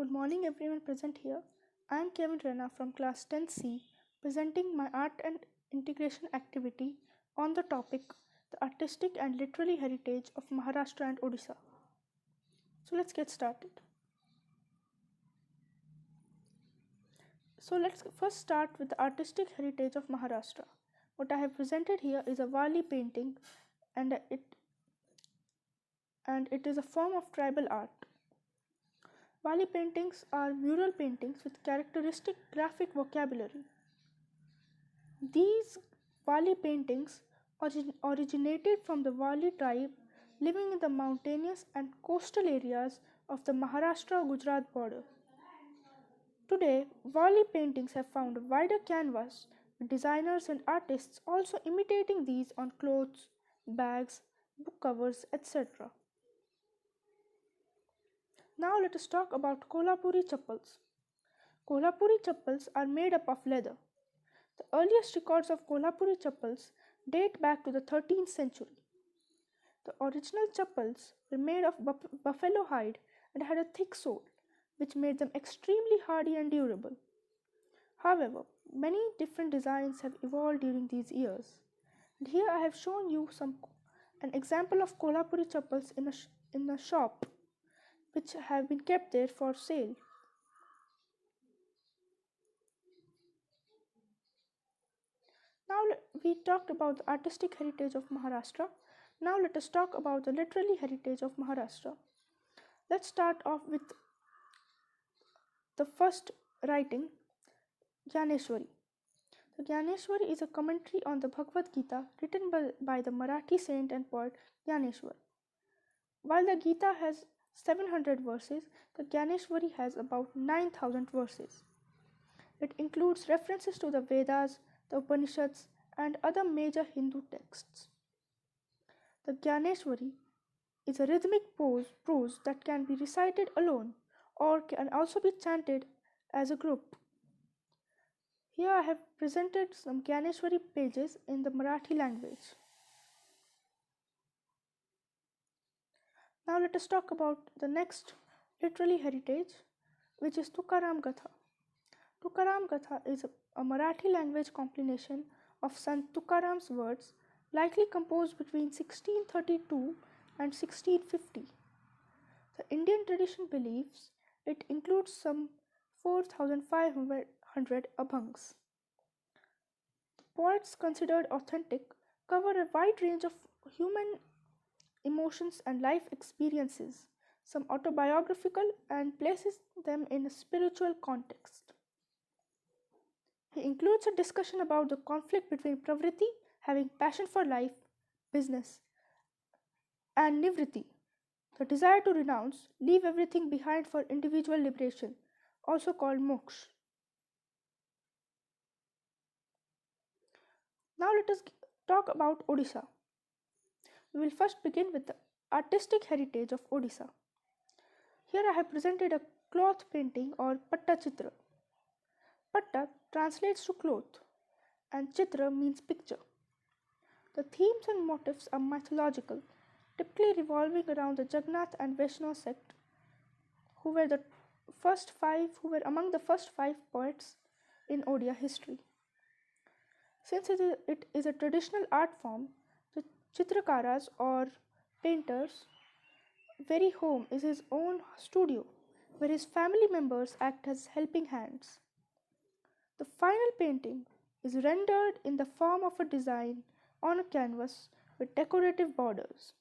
Good morning, everyone present here. I am Kevin Rana from class 10C, presenting my art and integration activity on the topic the artistic and literary heritage of Maharashtra and Odisha. So let's get started. So let's first start with the artistic heritage of Maharashtra. What I have presented here is a Wali painting and it is a form of tribal art. Wali paintings are mural paintings with characteristic graphic vocabulary. These Wali paintings originated from the Wali tribe living in the mountainous and coastal areas of the Maharashtra-Gujarat border. Today, Wali paintings have found a wider canvas, with designers and artists also imitating these on clothes, bags, book covers, etc. Now let us talk about Kolhapuri chappals. Kolhapuri chappals are made up of leather. The earliest records of Kolhapuri chappals date back to the 13th century. The original chappals were made of buffalo hide and had a thick sole, which made them extremely hardy and durable. However, many different designs have evolved during these years. And here I have shown you an example of Kolhapuri chappals in a shop which have been kept there for sale. Now we talked about the artistic heritage of Maharashtra. Now let us talk about the literary heritage of Maharashtra. Let's start off with the first writing, Gyaneshwari. The Gyaneshwari is a commentary on the Bhagavad Gita written by the Marathi saint and poet Gyaneshwar. While the Gita has 700 verses, the Gyaneshwari has about 9,000 verses. It includes references to the Vedas, the Upanishads, and other major Hindu texts. The Gyaneshwari is a rhythmic prose that can be recited alone or can also be chanted as a group. Here I have presented some Gyaneshwari pages in the Marathi language. Now let us talk about the next literary heritage, which is Tukaram Gatha. Tukaram Gatha is a Marathi language compilation of Sant Tukaram's words, likely composed between 1632 and 1650. The Indian tradition believes it includes some 4,500 abhangs. The poets considered authentic cover a wide range of human emotions and life experiences, some autobiographical, and places them in a spiritual context. He includes a discussion about the conflict between pravriti, having passion for life, business, and nivriti, the desire to renounce, leave everything behind for individual liberation, also called moksha. Now let us talk about Odisha. We will first begin with the artistic heritage of Odisha. Here I have presented a cloth painting or patta chitra. Patta translates to cloth and chitra means picture. The themes and motifs are mythological, typically revolving around the Jagannath and Vaishnava sect, who were among the first five poets in Odia history. Since it is a traditional art form, the Chitrakaras or painters' very home is his own studio, where his family members act as helping hands. The final painting is rendered in the form of a design on a canvas with decorative borders.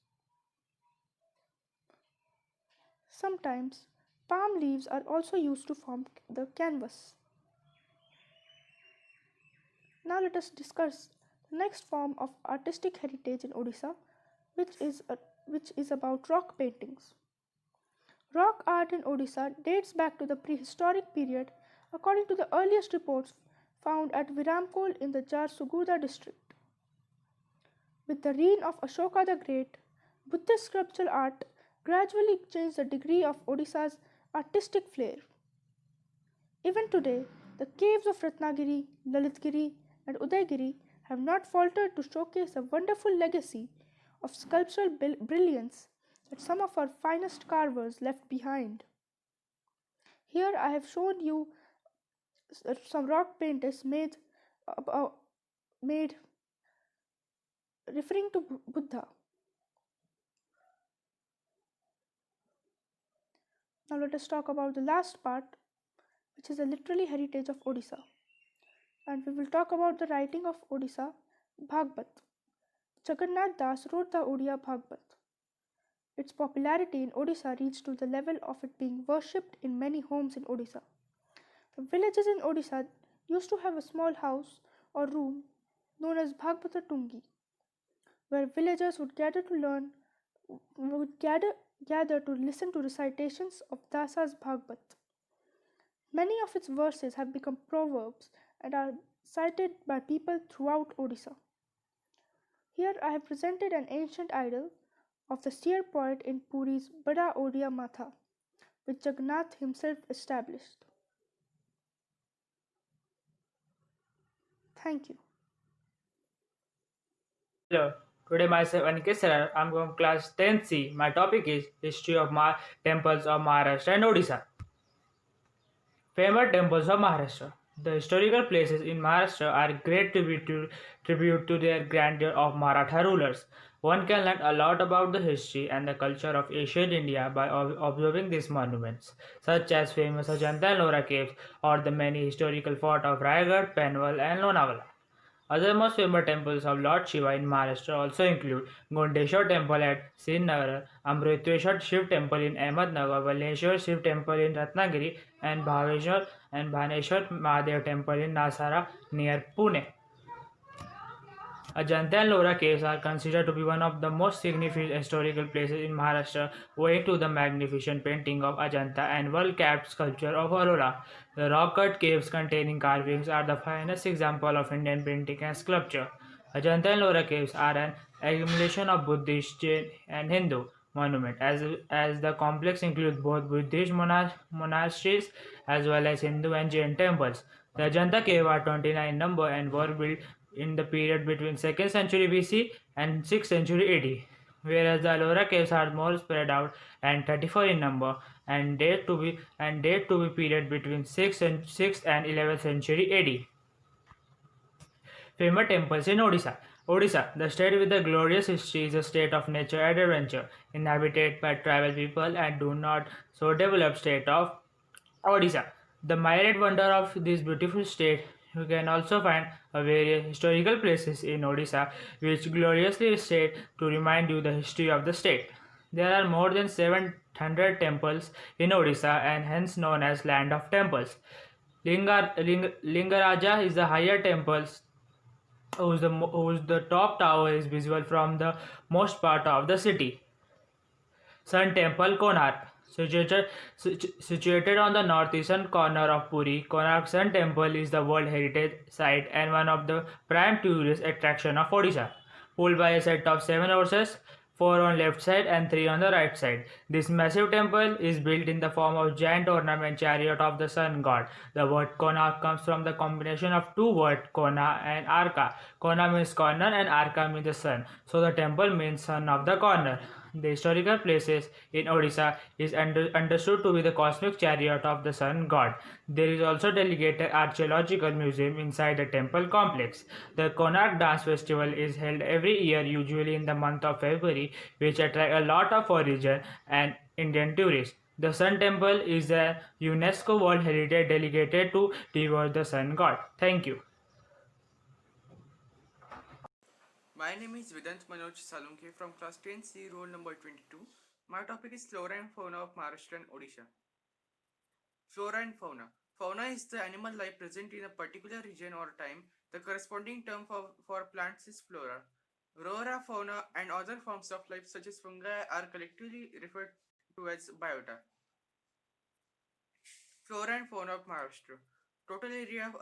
Sometimes palm leaves are also used to form the canvas. Now let us discuss the next form of artistic heritage in Odisha, which is about rock paintings. Rock art in Odisha dates back to the prehistoric period according to the earliest reports found at Viramkol in the Jharsuguda district. With the reign of Ashoka the Great, Buddhist sculptural art gradually changed the degree of Odisha's artistic flair. Even today, the caves of Ratnagiri, Lalitgiri, and Udaygiri have not faltered to showcase a wonderful legacy of sculptural brilliance that some of our finest carvers left behind. Here I have shown you some rock paintings uh, made referring to Buddha. Now let us talk about the last part, which is the literary heritage of Odisha. And we will talk about the writing of Odisha Bhagavad. Jagannath Das wrote the Odia Bhagavad. Its popularity in Odisha reached to the level of it being worshipped in many homes in Odisha. The villages in Odisha used to have a small house or room known as Bhagavata Tungi, where villagers would gather to listen to recitations of Dasa's Bhagavad. Many of its verses have become proverbs and are cited by people throughout Odisha. Here I have presented an ancient idol of the seer poet in Puri's Bada Odia Matha, which Jagannath himself established. Thank you. Hello, today myself Aniket Sarar. I'm from class 10C. My topic is History of Temples of Maharashtra and Odisha. Famous temples of Maharashtra. The historical places in Maharashtra are great tribute to their grandeur of Maratha rulers. One can learn a lot about the history and the culture of ancient India by observing these monuments, such as famous Ajanta and Ellora caves or the many historical forts of Raigad, Panvel, and Lonavala. Other most famous temples of Lord Shiva in Maharashtra also include Gondeshwar Temple at Srinagar, Amriteshwar Shiv Temple in Ahmednagar, Baleshwar Shiv Temple in Ratnagiri, and Bhaneshwar Mahadev Temple in Nasara near Pune. Ajanta and Ellora caves are considered to be one of the most significant historical places in Maharashtra, owing to the magnificent painting of Ajanta and world-capped sculpture of Aurora. The rock-cut caves containing carvings are the finest example of Indian painting and sculpture. Ajanta and Ellora caves are an accumulation of Buddhist, Jain, and Hindu monument, as the complex includes both Buddhist monasteries as well as Hindu and Jain temples. The Ajanta cave are 29 in number and were built in the period between 2nd century BC and 6th century AD, whereas the Ellora caves are more spread out and 34 in number and date to be period between 6th and 11th century AD. Famous temples in Odisha. Odisha, the state with a glorious history, is a state of nature and adventure, inhabited by tribal people and do not so developed state of Odisha, the myriad wonder of this beautiful state. You can also find a various historical places in Odisha which gloriously state to remind you the history of the state. There are more than 700 temples in Odisha and hence known as Land of Temples. Lingaraja is the higher temple whose the top tower is visible from the most part of the city. Sun Temple, Konark. Situated on the northeastern corner of Puri, Konark Sun Temple is the World Heritage Site and one of the prime tourist attraction of Odisha. Pulled by a set of 7 horses, 4 on left side and 3 on the right side. This massive temple is built in the form of giant ornament chariot of the sun god. The word Kona comes from the combination of two words Kona and Arka. Kona means corner and Arka means the sun. So the temple means son of the corner. The historical places in Odisha is understood to be the cosmic chariot of the sun god. There is also delegated archaeological museum inside the temple complex. The Konark Dance Festival is held every year, usually in the month of February, which attract a lot of foreign and Indian tourists. The Sun Temple is a UNESCO World Heritage delegated to revere the sun god. Thank you. My name is Vedant Manoj Salunke from class 10C, roll number 22. My topic is flora and fauna of Maharashtra and Odisha. Flora and fauna. Fauna is the animal life present in a particular region or time. The corresponding term for plants is flora. Flora, fauna, and other forms of life such as fungi are collectively referred to as biota. Flora and fauna of Maharashtra. Total area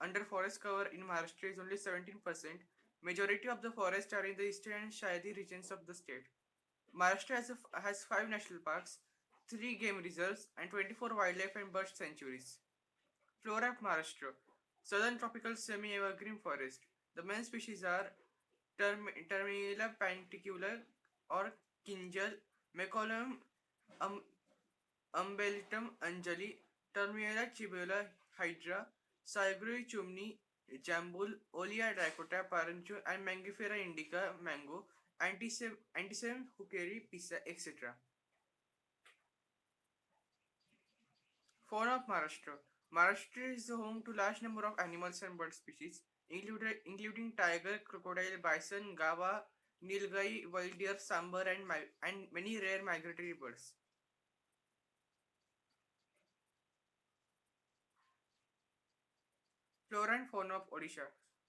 under forest cover in Maharashtra is only 17%. Majority of the forests are in the eastern and shady regions of the state. Maharashtra has 5 national parks, 3 game reserves, and 24 wildlife and bird sanctuaries. Flora of Maharashtra. Southern tropical semi-evergreen forest. The main species are Terminilla panicula or Kinjal, Mecolium Umbellitum anjali, Termiella chibula hydra, Sagrui chumni, Jambul, Olia dicota paranchu, and Mangifera indica mango, Antisem hukeri pisa, etc. Fauna of Maharashtra. Maharashtra is the home to large number of animals and bird species, including tiger, crocodile, bison, gawa, nilgai, wild deer, sambar, and many rare migratory birds. Flora and fauna of Odisha.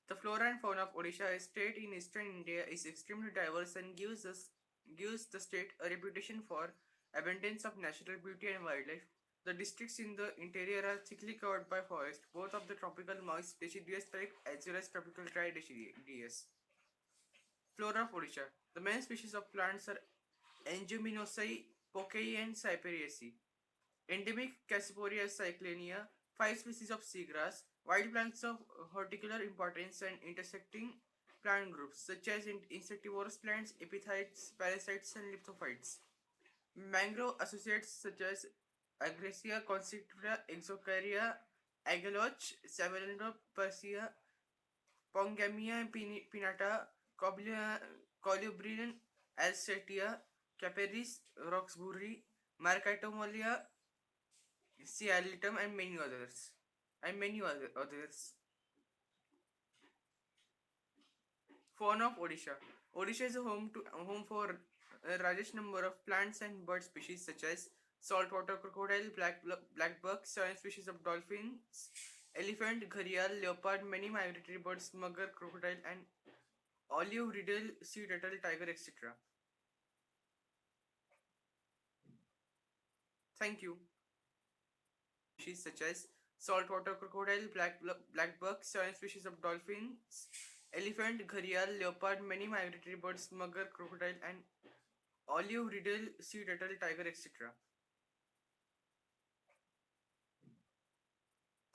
The flora and fauna of Odisha, a state in eastern India, is extremely diverse and gives the state a reputation for abundance of natural beauty and wildlife. The districts in the interior are thickly covered by forest, both of the tropical moist deciduous type as well as tropical dry deciduous. Flora of Odisha. The main species of plants are Angiomycinaceae, Pocae, and Cyperaceae. Endemic Cassiporia cyclenia, 5 species of seagrass, wild plants of horticultural importance and intersecting plant groups such as insectivorous plants, epiphytes, parasites, and lithophytes. Mangrove associates such as Agresia constrictiva, Exocaria, Agaloch, Savanna Pongamia pinnata, Colubrian alcetia, Caperis, Roxbury, Marcatomolia, Cialitum, and many others. Fauna of Odisha. Odisha is a home for a largest number of plants and bird species such as saltwater crocodile, black buck, 7 species of dolphins, elephant, gharial, leopard, many migratory birds, mugger, crocodile, and olive, riddle, sea turtle, tiger, etc. Thank you. Species such as saltwater crocodile, black buck, 7 species of dolphins, elephant, gharial, leopard, many migratory birds, mugger, crocodile, and olive, riddle, sea turtle, tiger, etc.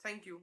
Thank you.